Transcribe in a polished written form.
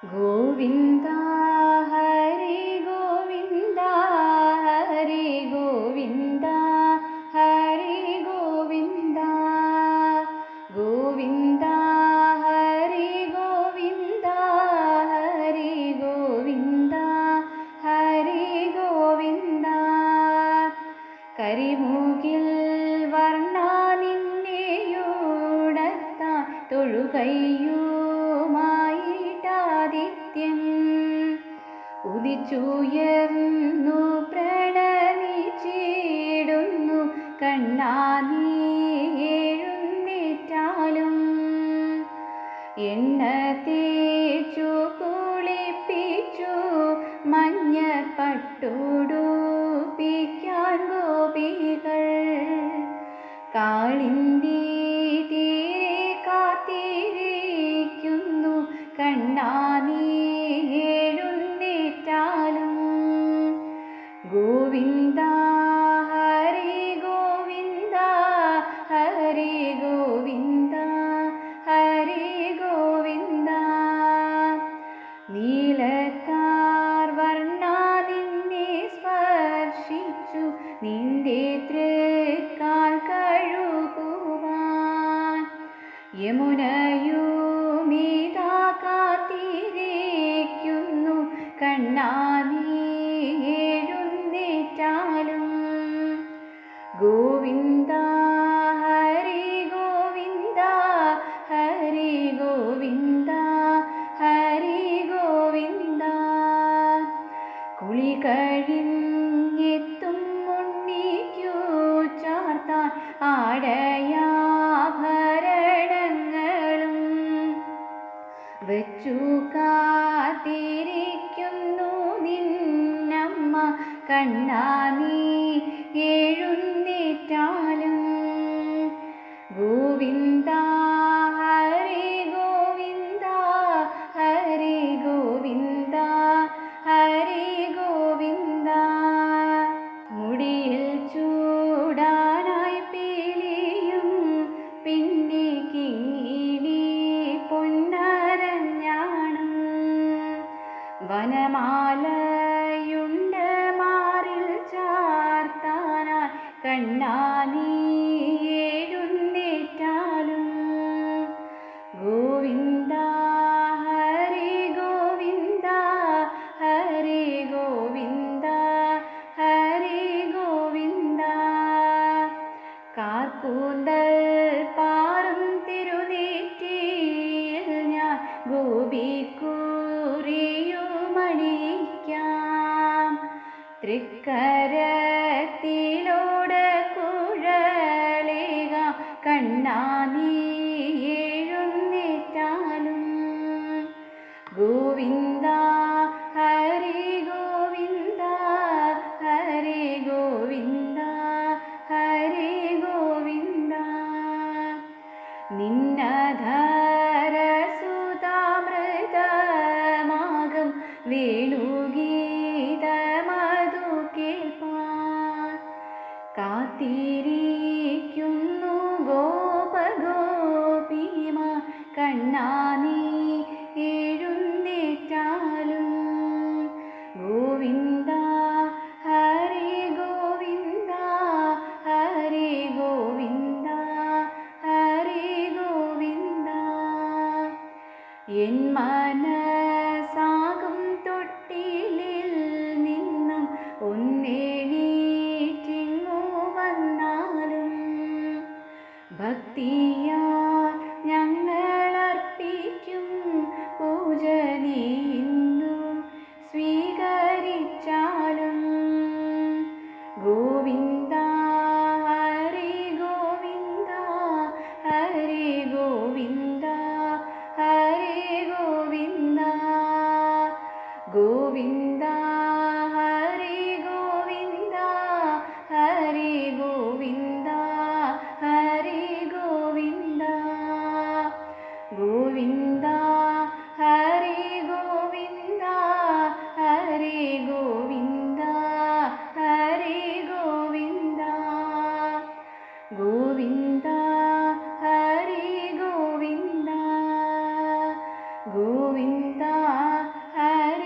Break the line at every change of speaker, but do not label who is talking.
ഗോവിന്ദ ഹരി ഗോവിന്ദ ഹരി ഗോവിന്ദ ഹരി ഗോവിന്ദ ഗോവിന്ദ ഹരി ഗോവിന്ദ ഹരി ഗോവിന്ദ ഹരി ഗോവിന്ദ കരിമൂകിൽ വർണ്ണ നിന്നെയോടത്താൻ തൊഴുകയ്യുമായിട്ടാദിത്യൻ ഉദിച്ചുയർന്നു പ്രണമിച്ചിടുന്നു കണ്ണാ നീ എഴുന്നേറ്റാലും എണ്ണ തേച്ചു കുളിപ്പിച്ചു മഞ്ഞപ്പട്ടുടുപ്പിക്കാൻ ഗോപികൾ കാളിന്തി തീരെ കാത്തിരിക്കുന്നു കണ്ണാ നീ എഴുന്നേറ്റാലും ഗോവിന്ദ ഹരി ഗോവിന്ദ ഹരി ഗോവിന്ദ ഹരി ഗോവിന്ദ നീലക്കാർ വർണ്ണ നിന്നെ സ്പർശിച്ചു നിന്റെ തൃക്കാൽ കഴുകുവാൻ യമുനയുമിതാ കാത്തിരിക്കുന്നു കണ്ണാ നീ എഴുന്നേറ്റാലും ഗോവിന്ദ ഹരി ഗോവിന്ദ ഹരി ഗോവിന്ദ ഹരി ഗോവിന്ദ കുളി കഴിഞ്ഞെത്തും ഉണ്ണിക്കു ചാർത്താൻ ആടയാഭരണങ്ങളും വെച്ചു കാത്തിരിക്കുന്നു നിന്നമ്മ കണ്ണാ നീ എഴുന്നേറ്റാലും ഗോവിന്ദ ഹരി ഗോവിന്ദ ഹരി ഗോവിന്ദ ഹരി ഗോവിന്ദ മുടിയിൽ ചൂടാനായി പീലിയും പിന്നെ കിങ്ങിണി പൊന്നരഞ്ഞാണും വനമാലയുണ്ട് മാറിൽ ചാർത്താനായി കണ്ണാ നീ എഴുന്നേറ്റാലും ഗോവിന്ദ ഹരി ഗോവിന്ദ ഹരി ഗോവിന്ദ ഹരി ഗോവിന്ദ കാർക്കൂന്തൽ പാറും തിരുനീറ്റിയിൽ ഞാൻ ഗോപിക്കൂറിയുമണിക്കാം തൃക്കരത്തിലോട് കുഴലേക കണ്ണാ നീ എഴുന്നേറ്റാലും ഗോവിന്ദ ഹരി ഗോവിന്ദ ഹരി ഗോവിന്ദ ഹരി ഗോവിന്ദ നിന്നധരസുതാമൃതമാകും വേണുഗീതമതു കേൾപ്പാൻ കാത്തിരിക്കുന്നു ഗോപഗോപിമാ കണ്ണാ നീ എഴുന്നേറ്റാലും ഗോവിന്ദ ഹരി ഗോവിന്ദ ഹരി ഗോവിന്ദ ഹരി ഗോവിന്ദ എൻ മനസാകും തൊട്ടിലിൽ നിന്നും ഒന്നെണീറ്റിങ്ങു വന്നാലും ഭക്തിയാൽ ഞങ്ങളർപ്പിക്കും പൂജ നീ ഇന്നും സ്വീകരിച്ചാലും ഗോവിന്ദ ഹരി ഗോവിന്ദ ഹരി ഗോവിന്ദ ഹരി ഗോവിന്ദ ഗോവിന്ദ ഹരി ഗോവിന്ദ ഹരി ഗോവിന്ദ ഹരി ഗോവിന്ദ ഗോവിന്ദ ഹരി ഗോവിന്ദ ഹരി ഗോവിന്ദ ഹരി ഗോവിന്ദ ഗോവിന്ദ ഹരി ഗോവിന്ദ ഗോവിന്ദ ഗോവിന്ദ ഹരി